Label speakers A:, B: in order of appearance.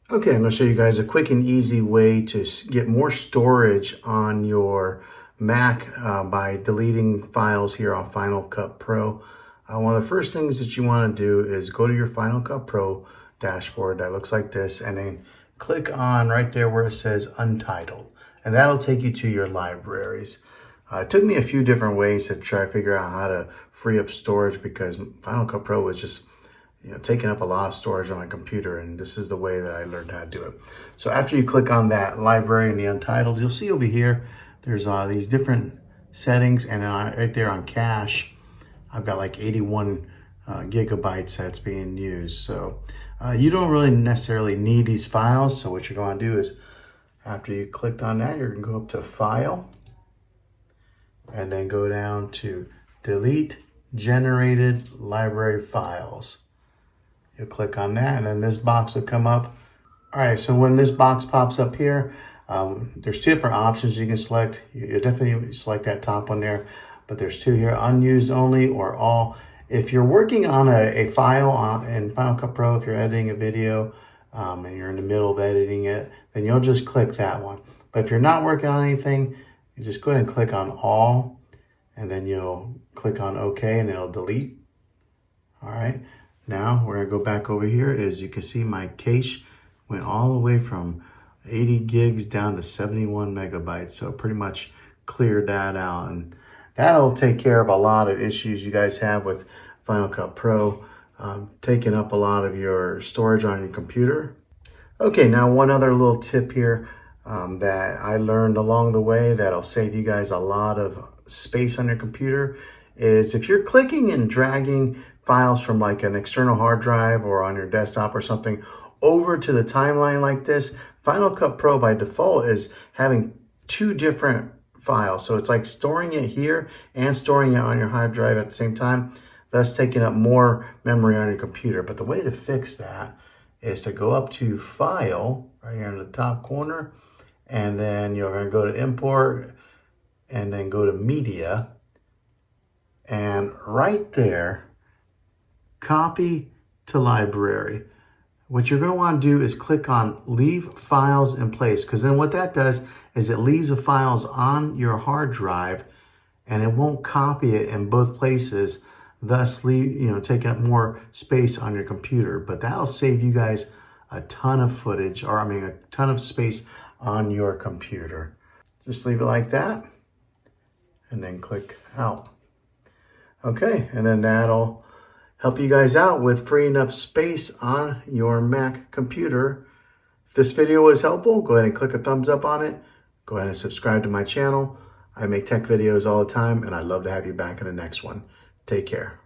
A: Okay, I'm going to show you guys a quick and easy way to get more storage on your Mac by deleting files here on Final Cut Pro. One of the first things that you want to do is go to your Final Cut Pro dashboard that looks like this, and then click on right there where it says Untitled, and that'll take you to your libraries. It took me a few different ways to try to figure out how to free up storage because Final Cut Pro was just taking up a lot of storage on my computer, and this is the way that I learned how to do it. So after you click on that library in the Untitled, you'll see over here, there's these different settings, and right there on cache, I've got like 81 gigabytes that's being used. So you don't really necessarily need these files. So what you're going to do is, after you clicked on that, you're going to go up to File, and then go down to Delete Generated Library Files. You'll click on that, and then this box will come up. All right, so when this box pops up here, there's two different options you can select. You definitely select that top one there, but there's two here, unused only or all. If you're working on a file in Final Cut Pro, if you're editing a video and you're in the middle of editing it, then you'll just click that one. But if you're not working on anything, you just go ahead and click on all, and then you'll click on OK, and it'll delete. All right. Now we're gonna go back over here. As you can see, my cache went all the way from 80 gigs down to 71 megabytes. So pretty much cleared that out. And that'll take care of a lot of issues you guys have with Final Cut Pro, taking up a lot of your storage on your computer. Okay, now one other little tip here that I learned along the way that'll save you guys a lot of space on your computer is if you're clicking and dragging files from like an external hard drive or on your desktop or something over to the timeline like this, Final Cut Pro by default is having two different files. So it's like storing it here and storing it on your hard drive at the same time, thus taking up more memory on your computer. But the way to fix that is to go up to File right here in the top corner, and then you're going to go to Import, and then go to Media, and right there, Copy to Library. What you're going to want to do is click on Leave Files in Place, because then what that does is it leaves the files on your hard drive and it won't copy it in both places, thus taking up more space on your computer. But that'll save you guys a ton of footage, or a ton of space on your computer. Just leave it like that and then click Out. Okay, and then that'll help you guys out with freeing up space on your Mac computer. If this video was helpful, go ahead and click a thumbs up on it. Go ahead and subscribe to my channel. I make tech videos all the time, and I'd love to have you back in the next one. Take care.